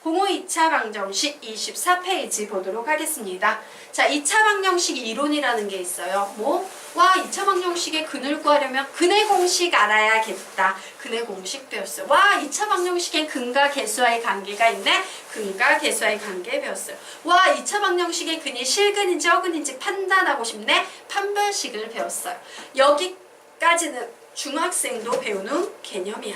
공호 2차 방정식 24페이지 보도록 하겠습니다. 자, 2차 방정식 이론이라는 게 있어요. 와, 2차 방정식의 근을 구하려면 근의 공식 알아야겠다. 근의 공식 배웠어요. 와, 2차 방정식엔 근과 계수와의 관계가 있네. 근과 계수와의 관계 배웠어요. 와, 2차 방정식의 근이 실근인지 어근인지 판단하고 싶네. 판별식을 배웠어요. 여기까지는 중학생도 배우는 개념이야.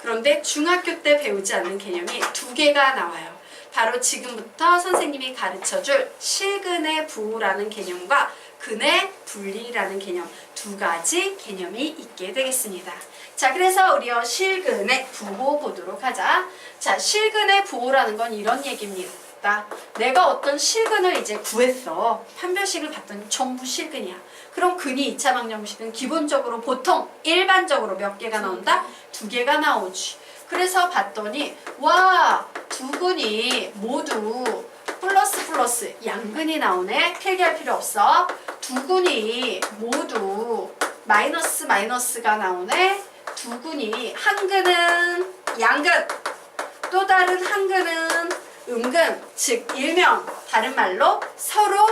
그런데 중학교 때 배우지 않는 개념이 두 개가 나와요. 바로 지금부터 선생님이 가르쳐줄 실근의 부호라는 개념과 근의 분리라는 개념, 두 가지 개념이 있게 되겠습니다. 자, 그래서 우리 실근의 부호 보도록 하자. 자, 실근의 부호라는 건 이런 얘기입니다. 내가 어떤 실근을 이제 구했어. 판별식을 봤더니 전부 실근이야. 그럼 근이 2차 방정식은 기본적으로 보통 일반적으로 몇 개가 나온다? 2개가 나오지. 그래서 봤더니 와, 두 근이 모두 플러스 양근이 나오네. 필기할 필요 없어. 두 근이 모두 마이너스가 나오네. 두 근이 한 근은 양근, 또 다른 한 근은 음근, 즉 일명 다른 말로 서로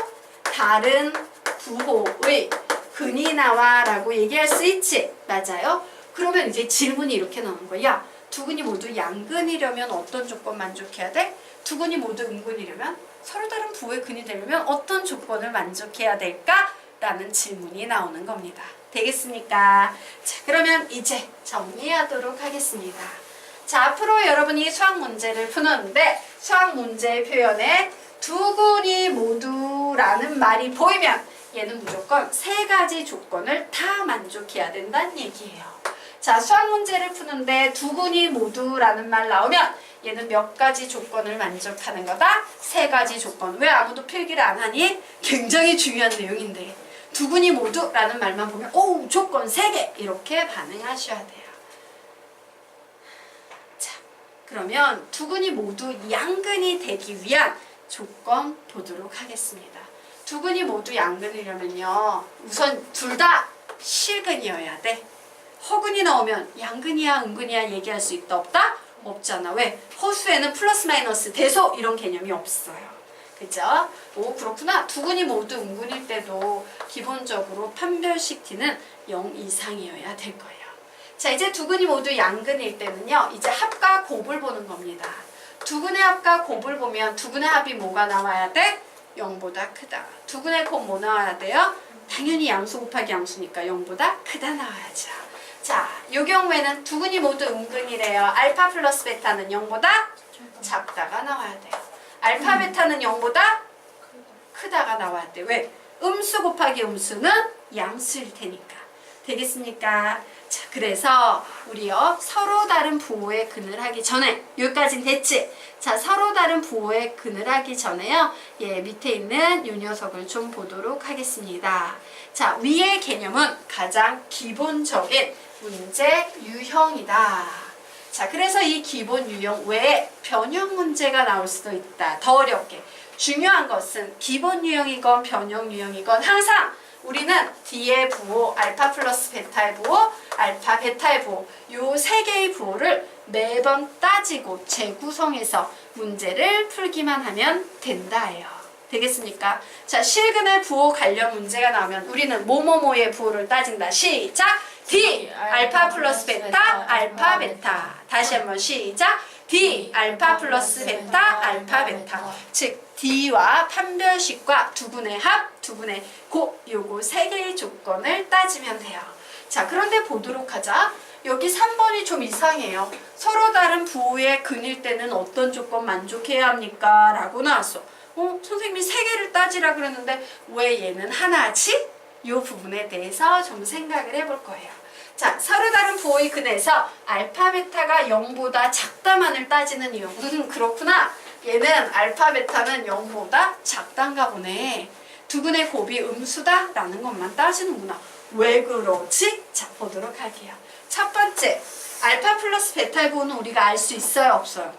다른 부호의 근이 나와 라고 얘기할 수 있지. 맞아요? 그러면 이제 질문이 이렇게 나오는 거야. 야, 두 근이 모두 양근이려면 어떤 조건 만족해야 돼? 두 근이 모두 음근이려면 서로 다른 부호의 근이 되려면 어떤 조건을 만족해야 될까? 라는 질문이 나오는 겁니다. 되겠습니까? 자, 그러면 이제 정리하도록 하겠습니다. 자, 앞으로 여러분이 수학 문제를 푸는데 수학 문제의 표현에 두 근이 모두라는 말이 보이면 얘는 무조건 세 가지 조건을 다 만족해야 된다는 얘기예요. 자, 수학 문제를 푸는데 두 근이 모두라는 말 나오면 얘는 몇 가지 조건을 만족하는 거다? 세 가지 조건. 왜 아무도 필기를 안 하니? 굉장히 중요한 내용인데 두 근이 모두라는 말만 보면 오, 조건 3개! 이렇게 반응하셔야 돼요. 자, 그러면 두 근이 모두 양근이 되기 위한 조건 보도록 하겠습니다. 두 근이 모두 양근이려면요, 우선 둘 다 실근이어야 돼. 허근이 나오면 양근이야 음근이야 얘기할 수 있다 없다? 없잖아. 왜? 허수에는 플러스 마이너스 대소 이런 개념이 없어요. 그죠? 오, 그렇구나. 두 근이 모두 음근일 때도 기본적으로 판별식 t는 0 이상이어야 될 거예요. 자, 이제 두 근이 모두 양근일 때는요, 이제 합과 곱을 보는 겁니다. 두 근의 합과 곱을 보면 두 근의 합이 뭐가 나와야 돼? 0보다 크다. 두 근의 곱 뭐 나와야 돼요? 당연히 양수 곱하기 양수니까 0보다 크다 나와야죠. 자, 요 경우에는 두 근이 모두 음근이래요. 알파 플러스 베타는 0보다 작다가 나와야 돼요. 알파 베타는 0보다 크다가 나와야 돼. 왜? 음수 곱하기 음수는 양수일 테니까. 되겠습니까? 자, 그래서 우리요 서로 다른 부호의 근을 하기 전에 여기까지는 됐지? 자, 서로 다른 부호의 근을 하기 전에요, 예, 밑에 있는 이 녀석을 좀 보도록 하겠습니다. 자, 위의 개념은 가장 기본적인 문제 유형이다. 자, 그래서 이 기본 유형 외에 변형 문제가 나올 수도 있다. 더 어렵게. 중요한 것은 기본 유형이건 변형 유형이건 항상 우리는 D의 부호, 알파 플러스 베타의 부호, 알파 베타의 부호, 요 세 개의 부호를 매번 따지고 재구성해서 문제를 풀기만 하면 된다예요. 되겠습니까? 자, 실근의 부호 관련 문제가 나오면 우리는 뭐뭐뭐의 부호를 따진다. 시작! D, 알파 플러스 베타, 알파 베타. 다시 한번 시작! D, 알파 플러스 베타, 알파 베타. 즉, D와 판별식과 두 근의 합, 두 근의 곱, 요거 세 개의 조건을 따지면 돼요. 자, 그런데 보도록 하자. 여기 3번이 좀 이상해요. 서로 다른 부호의 근일 때는 어떤 조건 만족해야 합니까? 라고 나왔어. 선생님이 세 개를 따지라 그랬는데 왜 얘는 하나지? 이 부분에 대해서 좀 생각을 해볼 거예요. 자, 서로 다른 부호의 근에서 알파 베타가 0보다 작다만을 따지는 이유. 그렇구나. 얘는 알파 베타는 0보다 작단가 보네. 두 근의 곱이 음수다 라는 것만 따지는구나. 왜 그러지? 자, 보도록 할게요. 첫 번째, 알파 플러스 베타의 부호는 우리가 알 수 있어요? 없어요?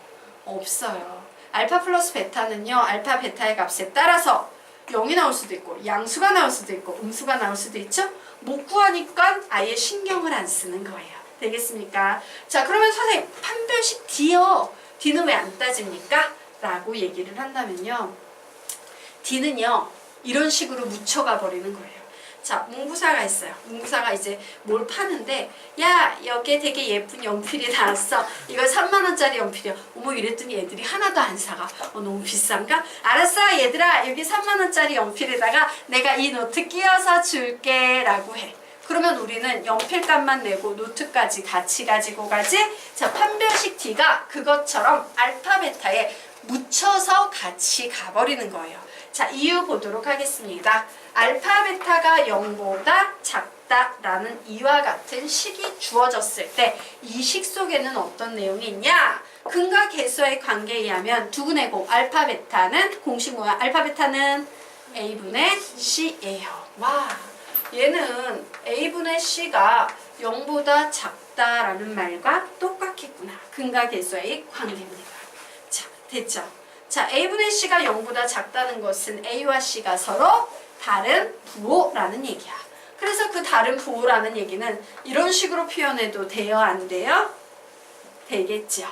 없어요. 알파 플러스 베타는요, 알파 베타의 값에 따라서 0이 나올 수도 있고 양수가 나올 수도 있고 음수가 나올 수도 있죠? 못 구하니까 아예 신경을 안 쓰는 거예요. 되겠습니까? 자, 그러면 선생님, 판별식 D요. D는 왜 안 따집니까? 라고 얘기를 한다면요. D는요. 이런 식으로 묻혀가 버리는 거예요. 자, 문구사가 있어요. 문구사가 이제 뭘 파는데 야, 여기에 되게 예쁜 연필이 나왔어. 이거 3만 원짜리 연필이야. 어머, 이랬더니 애들이 하나도 안 사가. 너무 비싼가? 알았어, 얘들아. 여기 3만 원짜리 연필에다가 내가 이 노트 끼워서 줄게 라고 해. 그러면 우리는 연필값만 내고 노트까지 같이 가지고 가지. 자, 판별식 D가 그것처럼 알파, 베타에 묻혀서 같이 가버리는 거예요. 자, 이유 보도록 하겠습니다. 알파, 베타가 0보다 작다라는 이와 같은 식이 주어졌을 때 이 식 속에는 어떤 내용이 있냐? 근과 계수와의 관계에 의하면 두분의 공, 알파, 베타는 공식 뭐야? 알파, 베타는 A분의 C예요. 와, 얘는 A분의 C가 0보다 작다라는 말과 똑같겠구나. 근과 계수와의 관계입니다. 자, 됐죠? 자, A분의 C가 0보다 작다는 것은 A와 C가 서로 다른 부호라는 얘기야. 그래서 그 다른 부호라는 얘기는 이런 식으로 표현해도 돼요? 안 돼요? 되겠죠.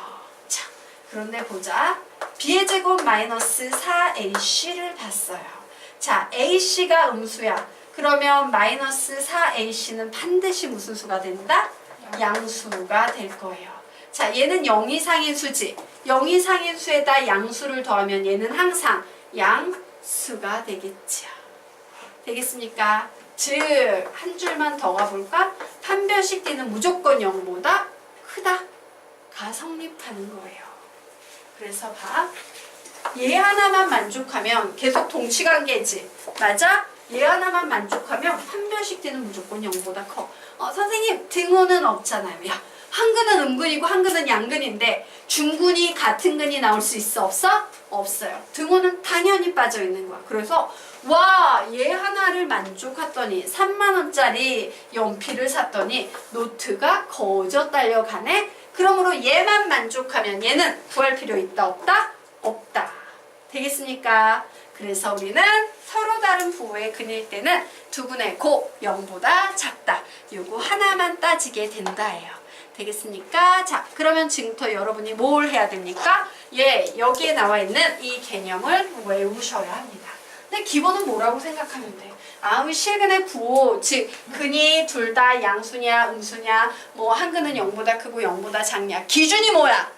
자, 그런데 보자. B의 제곱 마이너스 4AC를 봤어요. 자, AC가 음수야. 그러면 마이너스 4AC는 반드시 무슨 수가 된다? 양수가 될 거예요. 자, 얘는 0 이상의 수지. 0 이상의 수에다 양수를 더하면 얘는 항상 양수가 되겠죠. 되겠습니까? 즉, 한 줄만 더 가볼까? 판별식 D는 무조건 0보다 크다가 성립하는 거예요. 그래서 봐. 얘 하나만 만족하면 계속 동치관계지. 맞아? 얘 하나만 만족하면 판별식 D는 무조건 0보다 커. 선생님, 등호는 없잖아요. 야, 한 근은 음근이고 한 근은 양근인데 중근이 같은 근이 나올 수 있어? 없어? 없어요. 등호는 당연히 빠져 있는 거야. 그래서 와, 얘 하나를 만족했더니 3만 원짜리 연필을 샀더니 노트가 거저 딸려가네. 그러므로 얘만 만족하면 얘는 구할 필요 있다 없다? 없다. 되겠습니까? 그래서 우리는 서로 다른 부호의 근일 때는 두분의 고 0보다 작다. 요거 하나만 따지게 된다예요. 되겠습니까? 자, 그러면 지금부터 여러분이 뭘 해야 됩니까? 예, 여기에 나와 있는 이 개념을 외우셔야 합니다. 근데 기본은 뭐라고 생각하면 돼? 실근의 부호, 즉 근이 둘 다 양수냐 음수냐, 뭐 한 근은 0보다 크고 0보다 작냐. 기준이 뭐야?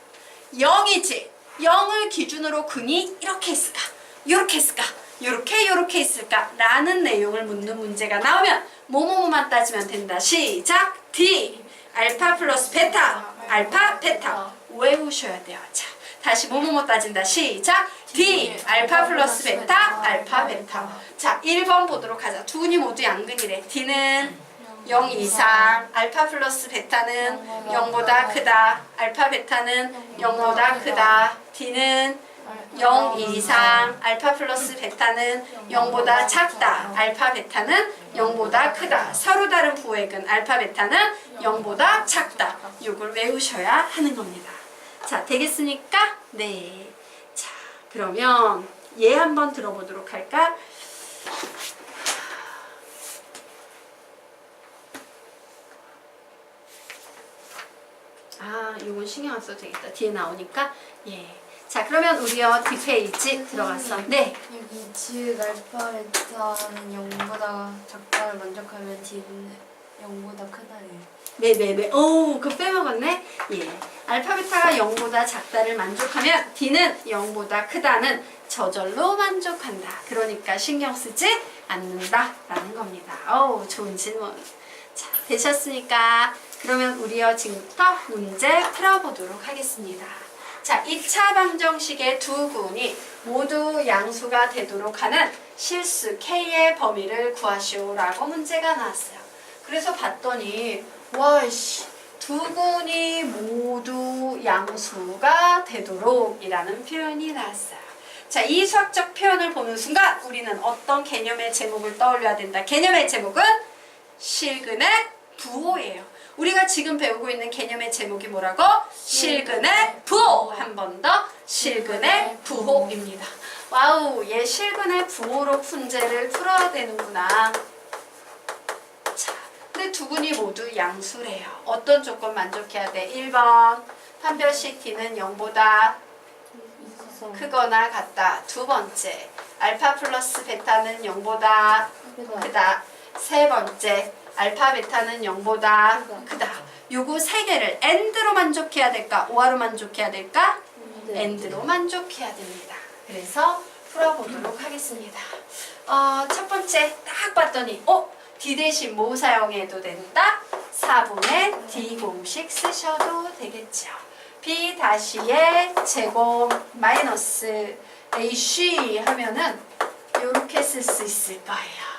0이지. 0을 기준으로 근이 이렇게 있을까? 이렇게 있을까? 요렇게 있을까? 라는 내용을 묻는 문제가 나오면 뭐뭐뭐만 따지면 된다. 시작! D 알파 플러스 베타, 알파, 베타 외우셔야 돼요. 자, 다시 뭐뭐뭐 따진다. 시작! D 알파 플러스 베타, 알파, 베타. 자, 1번 보도록 하자. 두 분이 모두 양근이래. D는 0 이상, 알파 플러스 베타는 0보다 크다, 알파, 베타는 0보다 크다. D는 0 이상, 알파 플러스 베타는 0보다 작다, 알파, 베타는 0보다 크다. 서로 다른 부호의 근, 알파, 베타는 0보다 작다. 이걸 외우셔야 하는 겁니다. 자, 되겠습니까? 네. 자, 그러면 얘 한번 들어보도록 할까? 이건 신경 안 써도 되겠다. 뒤에 나오니까. 예. 자, 그러면 우리요 뒷페이지 들어갔어. 네. 여기 즉 알파 베타는 0보다 작다를 만족하면 D는 0보다 크다예요. 네네네. 오, 그거 빼먹었네. 예. 알파 베타가 0보다 작다를 만족하면 D는 0보다 크다는 저절로 만족한다. 그러니까 신경 쓰지 않는다 라는 겁니다. 어우, 좋은 질문. 자, 되셨습니까? 그러면 우리요 지금부터 문제 풀어보도록 하겠습니다. 자, 2차 방정식의 두 근이 모두 양수가 되도록 하는 실수 K의 범위를 구하시오라고 문제가 나왔어요. 그래서 봤더니 와이씨, 두 근이 모두 양수가 되도록 이라는 표현이 나왔어요. 자, 이 수학적 표현을 보는 순간 우리는 어떤 개념의 제목을 떠올려야 된다. 개념의 제목은 실근의 부호예요. 우리가 지금 배우고 있는 개념의 제목이 뭐라고? 실근의 부호! 한 번 더 실근의 부호입니다. 와우, 얘 실근의 부호로 문제를 풀어야 되는구나. 자, 근데 두 분이 모두 양수래요. 어떤 조건 만족해야 돼? 1번 판별식 D는 0보다 크거나 같다. 두 번째, 알파 플러스 베타는 0보다 크다. 세 번째, 알파 베타는 0보다 크다. 요거 세 개를 AND로 만족해야 될까? OR로 만족해야 될까? AND로 만족해야 됩니다. 그래서 풀어보도록 하겠습니다. 첫 번째 딱 봤더니 D 대신 뭐 사용해도 된다? 4분의 D 공식 쓰셔도 되겠죠. B 다시의 제곱 마이너스 AC 하면은 이렇게 쓸 수 있을 거예요.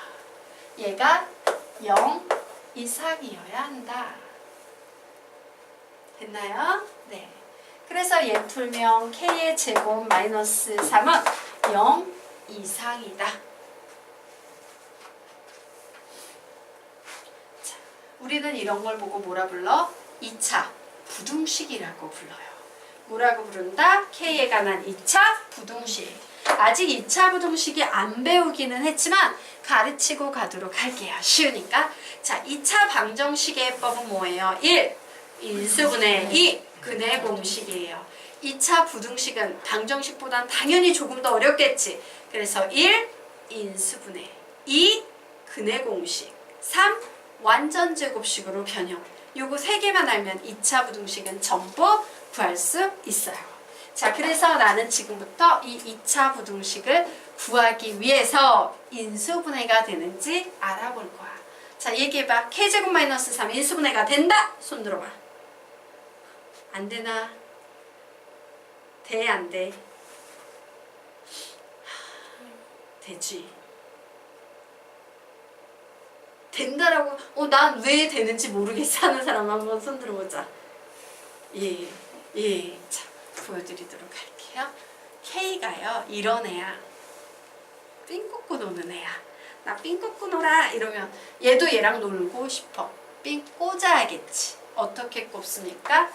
얘가 0 이상이어야 한다. 됐나요? 네. 그래서 얘 풀면 K의 제곱 마이너스 3은 0 이상이다. 자, 우리는 이런 걸 보고 뭐라 불러? 2차 부등식이라고 불러요. 뭐라고 부른다? K에 관한 2차 부등식. 아직 2차 부등식이 안 배우기는 했지만 가르치고 가도록 할게요. 쉬우니까. 자, 2차 방정식의 법은 뭐예요? 1. 인수분해 2. 근의 공식이에요. 2차 부등식은 방정식보단 당연히 조금 더 어렵겠지. 그래서 1. 인수분해 2. 근의 공식 3. 완전 제곱식으로 변형. 요거 3개만 알면 2차 부등식은 전부 구할 수 있어요. 자, 그래서 나는 지금부터 이 2차 부등식을 구하기 위해서 인수분해가 되는지 알아볼 거야. 자, 얘기해봐. K제곱 마이너스 3 인수분해가 된다. 손 들어봐. 안 되나? 돼, 안 돼? 되지. 된다라고 난 왜 되는지 모르겠어 하는 사람 한번 손 들어보자. 예. 자, 보여드리도록 할게요. K가요 이런 애야. 삥 꽂고 노는 애야. 나 삥 꽂고 놀아 이러면 얘도 얘랑 놀고 싶어. 삥 꽂아야겠지. 어떻게 꼽습니까?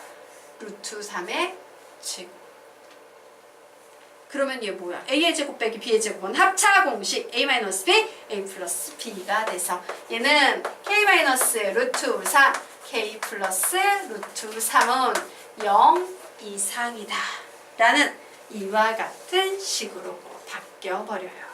루트 3의 제곱. 그러면 얘 뭐야? A의 제곱 빼기 B의 제곱은 합차 공식 A-B, A 플러스 B가 돼서 얘는 K 마이너스 루트 3, K 플러스 루트 3은 0 이상이다 라는 이와 같은 식으로 바뀌어버려요.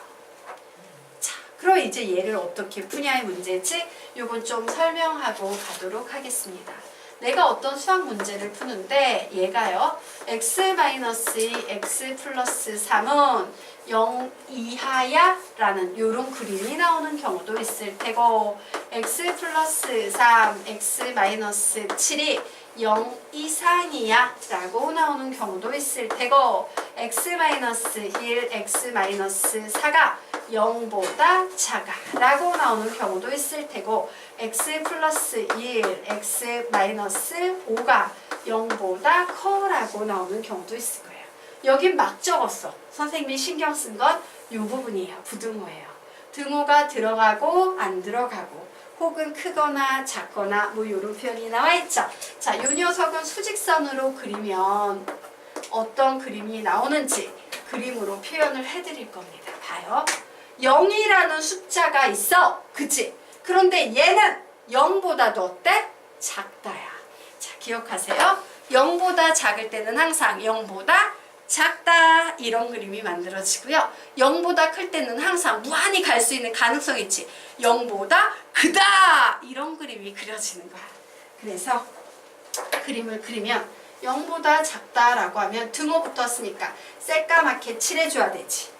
자, 그럼 이제 얘를 어떻게 푸냐의 문제지? 요건 좀 설명하고 가도록 하겠습니다. 내가 어떤 수학 문제를 푸는데 얘가요 x-2 x 플러스 3은 0 이하야 라는 요런 그림이 나오는 경우도 있을 테고 x 플러스 3 x 마이너스 7이 0 이상이야 라고 나오는 경우도 있을 테고 x-1 x-4가 0보다 작아 라고 나오는 경우도 있을 테고 x 플러스 1 x 마이너스 5가 0보다 커 라고 나오는 경우도 있을 거예요. 여긴 막 적었어. 선생님이 신경 쓴 건 이 부분이에요. 부등호예요. 등호가 들어가고 안 들어가고 혹은 크거나 작거나 뭐 이런 표현이 나와 있죠. 자, 이 녀석은 수직선으로 그리면 어떤 그림이 나오는지 그림으로 표현을 해드릴 겁니다. 봐요. 0이라는 숫자가 있어. 그치? 그런데 얘는 0보다도 어때? 작다야. 자, 기억하세요. 0보다 작을 때는 항상 0보다 작다 이런 그림이 만들어지고요. 0보다 클 때는 항상 무한히 갈 수 있는 가능성이 있지. 0보다 크다 이런 그림이 그려지는 거야. 그래서 그림을 그리면 0보다 작다라고 하면 등호 붙었으니까 새까맣게 칠해줘야 되지.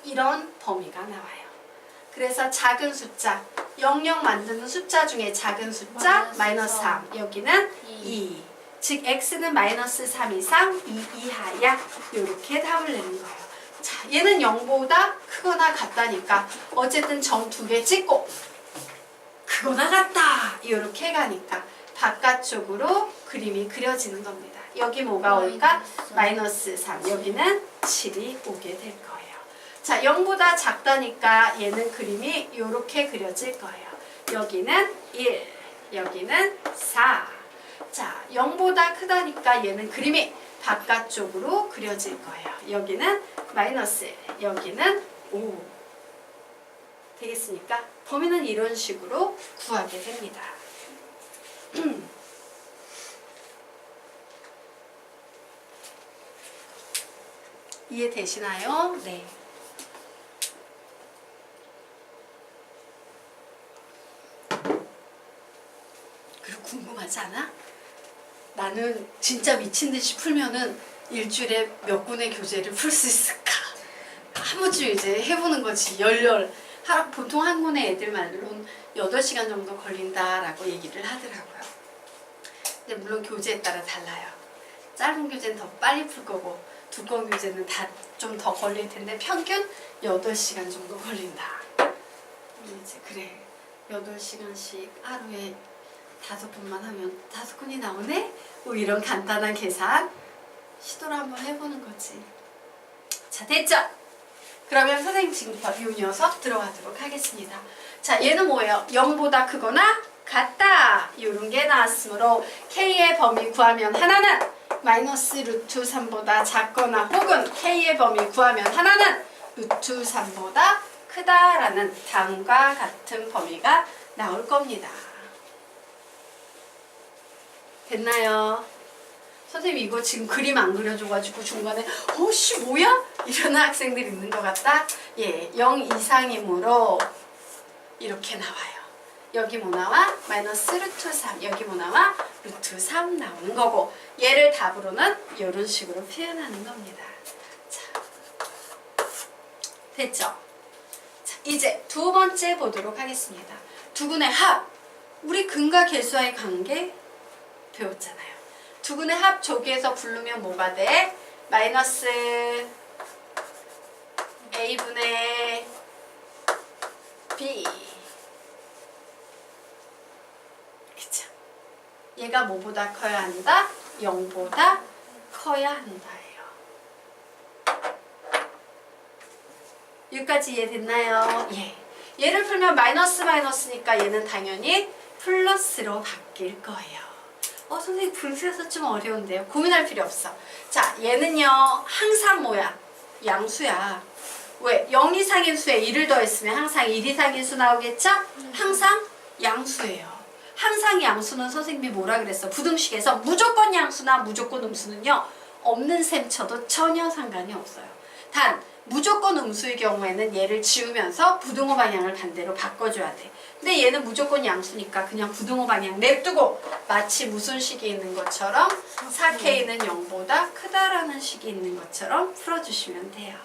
이런 범위가 나와요. 그래서 작은 숫자 00 만드는 숫자 중에 작은 숫자 마이너스 3 여기는 2 즉 x는 마이너스 3 이상 2 이하야 이렇게 답을 내는 거예요. 자, 얘는 0보다 크거나 같다니까 어쨌든 점 2개 찍고 크거나 같다 이렇게 가니까 바깥쪽으로 그림이 그려지는 겁니다. 여기 뭐가 올까? 마이너스 3 여기는 7이 오게 될 거예요. 자, 0보다 작다니까 얘는 그림이 이렇게 그려질 거예요. 여기는 1 여기는 4 자, 0보다 크다니까 얘는 그림이 바깥쪽으로 그려질 거예요. 여기는 마이너스 1, 여기는 5. 되겠습니까? 범위는 이런 식으로 구하게 됩니다. 이해되시나요? 네. 그리고 궁금하지 않아? 나는 진짜 미친 듯이 풀면은 일주일에 몇 군의 교재를 풀 수 있을까? 한 번쯤 이제 해보는 거지. 보통 한 군의 애들 말로는 8시간 정도 걸린다라고 얘기를 하더라고요. 근데 물론 교재에 따라 달라요. 짧은 교재는 더 빨리 풀 거고 두꺼운 교재는 다 좀 더 걸릴 텐데 평균 8시간 정도 걸린다. 이제 그래. 8시간씩 하루에 5번만 하면 5권이 나오네? 뭐 이런 간단한 계산 시도를 한번 해보는 거지. 자, 됐죠? 그러면 선생님 지금부터 이 녀석 들어가도록 하겠습니다. 자, 얘는 뭐예요? 0보다 크거나 같다. 이런 게 나왔으므로 K의 범위 구하면 하나는 마이너스 루트 3보다 작거나 혹은 K의 범위 구하면 하나는 루트 3보다 크다라는 다음과 같은 범위가 나올 겁니다. 됐나요? 선생님 이거 지금 그림 안 그려줘가지고 중간에 어씨 뭐야? 이러는 학생들이 있는 것 같다? 예, 0 이상이므로 이렇게 나와요. 여기 뭐 나와? 마이너스 루트 3. 여기 뭐 나와? 루트 3 나오는 거고 얘를 답으로는 이런 식으로 표현하는 겁니다. 자, 됐죠? 자, 이제 두 번째 보도록 하겠습니다. 두근의 합. 우리 근과 계수와의 관계 배웠잖아요. 두근의 합 조기에서 부르면 뭐가 돼? 마이너스 a분의 b. 그쵸? 얘가 뭐보다 커야 한다? 0보다 커야 한다예요. 여기까지 이해됐나요? 예. 얘를 풀면 마이너스니까 얘는 당연히 플러스로 바뀔 거예요. 선생님 분수여서 좀 어려운데요. 고민할 필요 없어. 자, 얘는요 항상 뭐야? 양수야. 왜? 0 이상인 수에 1을 더했으면 항상 1 이상인 수 나오겠죠? 항상 양수예요. 항상 양수는 선생님이 뭐라 그랬어? 부등식에서 무조건 양수나 무조건 음수는요 없는 셈 쳐도 전혀 상관이 없어요. 단 무조건 음수의 경우에는 얘를 지우면서 부등호 방향을 반대로 바꿔줘야 돼. 근데 얘는 무조건 양수니까 그냥 부등호 방향 냅두고 마치 무슨 식이 있는 것처럼 4K는 0보다 크다라는 식이 있는 것처럼 풀어주시면 돼요.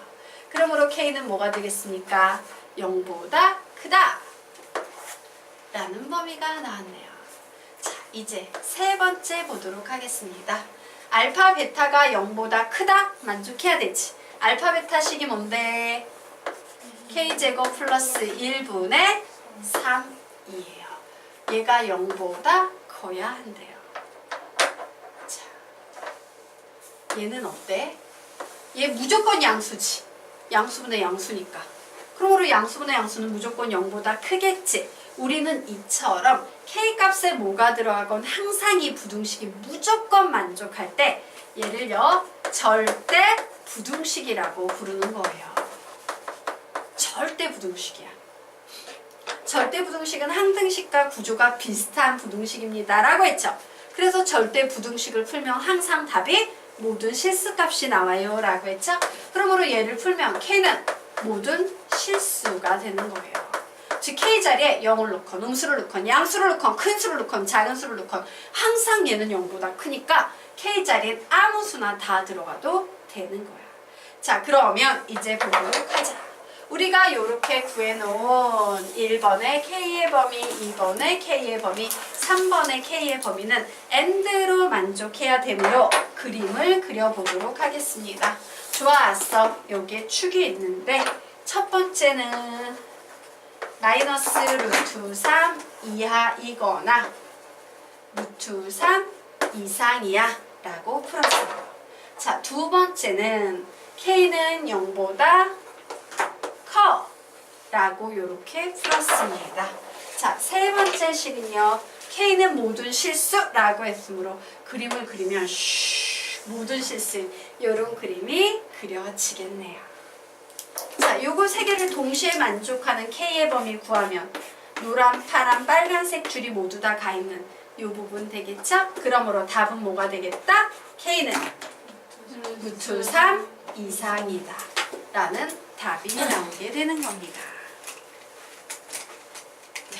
그러므로 K는 뭐가 되겠습니까? 0보다 크다 라는 범위가 나왔네요. 자, 이제 세 번째 보도록 하겠습니다. 알파 베타가 0보다 크다? 만족해야 되지. 알파 베타 식이 뭔데? K제곱 플러스 1분의 3이에요. 얘가 0보다 커야 한대요. 자, 얘는 어때? 얘 무조건 양수지. 양수분의 양수니까. 그러므로 양수분의 양수는 무조건 0보다 크겠지. 우리는 이처럼 K값에 뭐가 들어가건 항상 이 부등식이 무조건 만족할 때 얘를요 절대 부등식이라고 부르는 거예요. 절대 부등식이야. 절대 부등식은 항등식과 구조가 비슷한 부등식입니다 라고 했죠. 그래서 절대 부등식을 풀면 항상 답이 모든 실수값이 나와요 라고 했죠. 그러므로 얘를 풀면 K는 모든 실수가 되는 거예요. 즉 K 자리에 0을 넣건 음수를 넣건 양수를 넣건 큰 수를 넣건 작은 수를 넣건 항상 얘는 0보다 크니까 K 자리엔 아무 수나 다 들어가도 되는 거야. 자, 그러면 이제 보도록 하자. 우리가 이렇게 구해놓은 1번의 K의 범위, 2번의 K의 범위, 3번의 K의 범위는 AND로 만족해야 되므로 그림을 그려보도록 하겠습니다. 좋았어. 여기에 축이 있는데 첫 번째는 마이너스 루트 3 이하이거나 루트 3 이상이야 라고 풀었어요. 자, 두 번째는 K는 0보다 커 라고 이렇게 풀었습니다. 자, 세 번째 식은요 K는 모든 실수라고 했으므로 그림을 그리면 모든 실수 이런 그림이 그려지겠네요. 자, 요거 세 개를 동시에 만족하는 K의 범위 구하면 노란, 파란, 빨간색 줄이 모두 다 가 있는 요 부분 되겠죠? 그러므로 답은 뭐가 되겠다? K는 루트 3 이상이다 라는 답이 나오게 되는 겁니다. 네.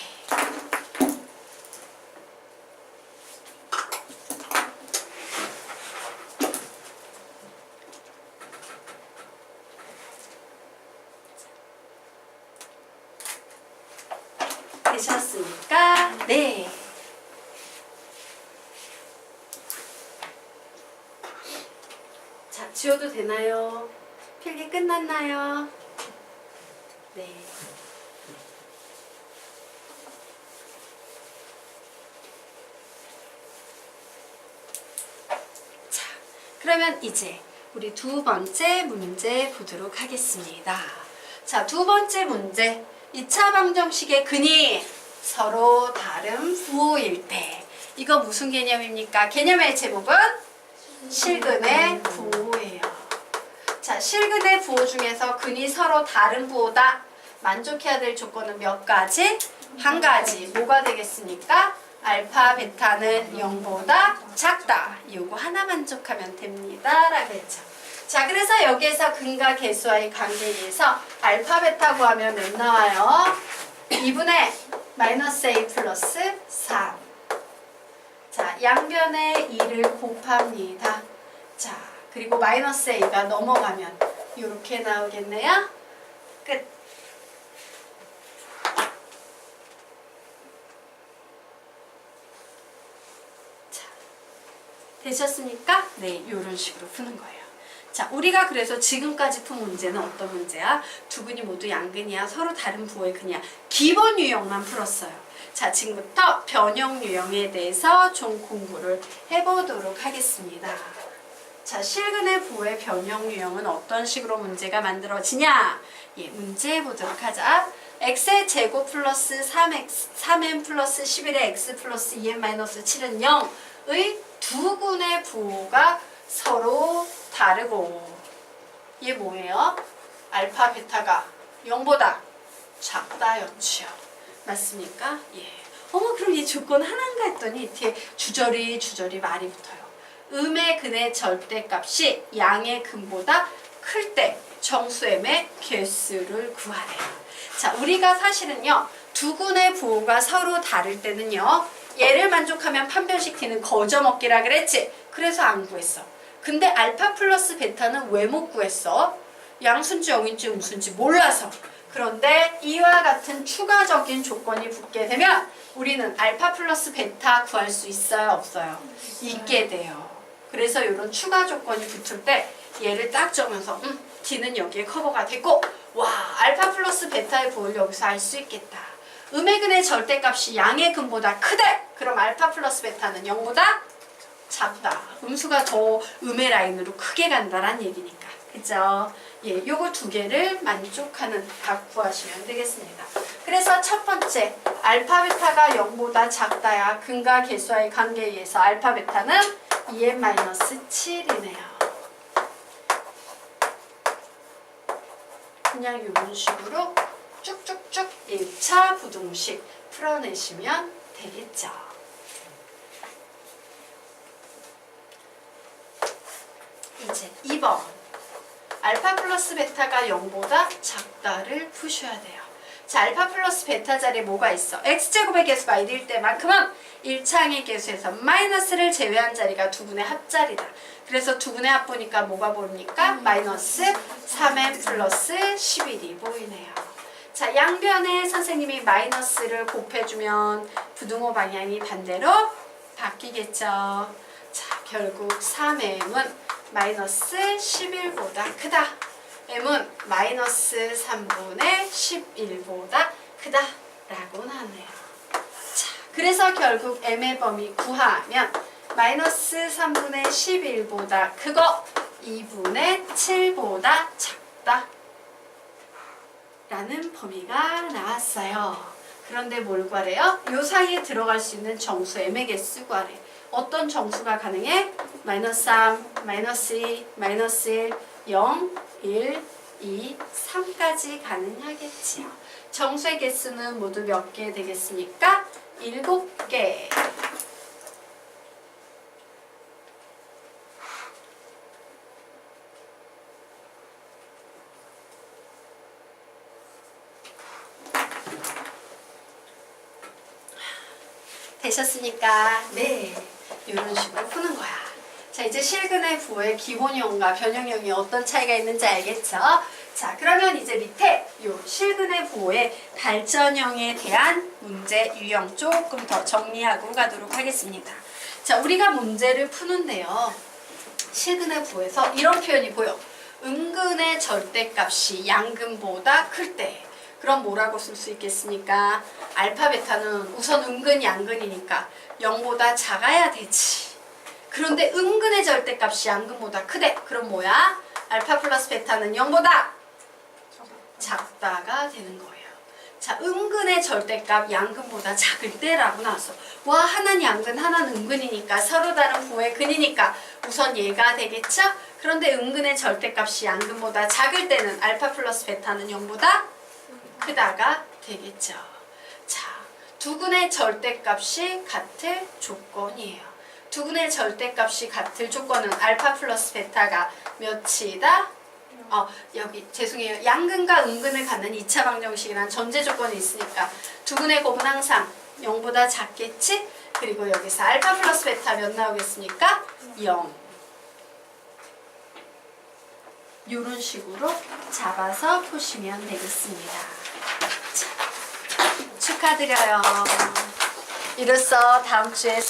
되셨습니까? 네. 자, 지워도 되나요? 필기 끝났나요? 네. 자, 그러면 이제 우리 두 번째 문제 보도록 하겠습니다. 자, 두 번째 문제. 2차 방정식의 근이 서로 다른 부호일 때. 이거 무슨 개념입니까? 개념의 제목은 실근의 부호예요. 자, 실근의 부호 중에서 근이 서로 다른 부호다. 만족해야 될 조건은 몇 가지? 한 가지. 뭐가 되겠습니까? 알파, 베타는 0보다 작다. 요거 하나 만족하면 됩니다. 라고 했죠. 자, 그래서 여기에서 근과 계수와의 관계에 의해서 알파, 베타 구하면 몇 나와요? 2분의 마이너스 a 플러스 3. 자, 양변에 2를 곱합니다. 자, 그리고 마이너스 a가 넘어가면 이렇게 나오겠네요. 끝. 자, 되셨습니까? 네, 이런 식으로 푸는 거예요. 자, 우리가 그래서 지금까지 푼 문제는 어떤 문제야? 두 근이 모두 양근이야. 서로 다른 부호의 근이야. 기본 유형만 풀었어요. 자, 지금부터 변형 유형에 대해서 좀 공부를 해보도록 하겠습니다. 자, 실근의 부호의 변형 유형은 어떤 식으로 문제가 만들어지냐? 예, 문제 보도록 하자. x의 제곱 플러스 3n 플러스 11의 x 플러스 2n 마이너스 7은 0의 두 근의 부호가 서로 다르고, 얘 뭐예요? 알파, 베타가 0보다 작다였지요. 맞습니까? 예. 어머, 그럼 이 조건 하나인가 했더니 뒤에 주저리 말이 붙어요. 음의 근의 절대값이 양의 근보다 클 때 정수m의 개수를 구하래요. 자, 우리가 사실은요, 두 근의 부호가 서로 다를 때는요, 얘를 만족하면 판별식 t는 거저먹기라 그랬지. 그래서 안 구했어. 근데 알파 플러스 베타는 왜 못 구했어? 양수인지 영인지 음수인지 몰라서. 그런데 이와 같은 추가적인 조건이 붙게 되면 우리는 알파 플러스 베타 구할 수 있어요? 없어요? 있게 돼요. 그래서 이런 추가 조건이 붙을 때 얘를 딱 적으면서 D는 여기에 커버가 되고, 와, 알파 플러스 베타의 부호를 여기서 알 수 있겠다. 음의 근의 절대값이 양의 근보다 크대. 그럼 알파 플러스 베타는 0보다 작다. 음수가 더 음의 라인으로 크게 간다란 얘기니까. 그죠? 예, 요거 두 개를 만족하는 답 구하시면 되겠습니다. 그래서 첫 번째, 알파 베타가 0보다 작다야. 근과 계수와의 관계에 의해서 알파 베타는 2n-7이네요. 그냥 이런 식으로 쭉쭉쭉 1차 부등식 풀어내시면 되겠죠. 이제 2번. 알파 플러스 베타가 0보다 작다를 푸셔야 돼요. 자, 알파 플러스 베타 자리에 뭐가 있어? x제곱의 개수가 1일 때만큼은 1차항의 개수에서 마이너스를 제외한 자리가 두 분의 합자리다. 그래서 두 분의 합보니까 뭐가 보입니까? 마이너스 3n 플러스 11이 보이네요. 자, 양변에 선생님이 마이너스를 곱해주면 부등호 방향이 반대로 바뀌겠죠. 자, 결국 3m은 마이너스 11보다 크다. m은 마이너스 3분의 11보다 크다 라고 나왔네요. 자, 그래서 결국 m의 범위 구하면 마이너스 3분의 11보다 크고 2분의 7보다 작다 라는 범위가 나왔어요. 그런데 뭘 구하래요? 요 사이에 들어갈 수 있는 정수 m의 개수 구하래. 어떤 정수가 가능해? 마이너스 3, 마이너스 2, 마이너스 1, 0, 1, 2, 3까지 가능하겠지요. 정수의 개수는 모두 몇 개 되겠습니까? 7개. 되셨습니까? 네. 이런 식으로 푸는 거야. 자, 이제 실근의 부호의 기본형과 변형형이 어떤 차이가 있는지 알겠죠? 자, 그러면 이제 밑에 요 실근의 부호의 발전형에 대한 문제 유형 조금 더 정리하고 가도록 하겠습니다. 자, 우리가 문제를 푸는데요. 실근의 부호에서 이런 표현이 보여. 음근의 절대값이 양근보다 클 때. 그럼 뭐라고 쓸 수 있겠습니까? 알파, 베타는 우선 음근, 양근이니까 0보다 작아야 되지. 그런데 음근의 절대값이 양근보다 크대. 그럼 뭐야? 알파 플러스 베타는 0보다 작다가 되는 거예요. 자, 음근의 절대값 양근보다 작을 때라고 나왔어. 와, 하나는 양근, 하나는 음근이니까 서로 다른 부호의 근이니까 우선 얘가 되겠죠? 그런데 음근의 절대값이 양근보다 작을 때는 알파 플러스 베타는 0보다 크다가 되겠죠. 자, 두 근의 절대값이 같을 조건이에요. 두 근의 절대값이 같을 조건은 알파 플러스 베타가 몇이다? 여기 죄송해요. 양근과 음근을 갖는 2차 방정식이란 전제 조건이 있으니까 두 근의 곱은 항상 0보다 작겠지? 그리고 여기서 알파 플러스 베타 몇 나오겠습니까? 0. 이런 식으로 잡아서 푸시면 되겠습니다. 자, 축하드려요. 이로써 다음 주에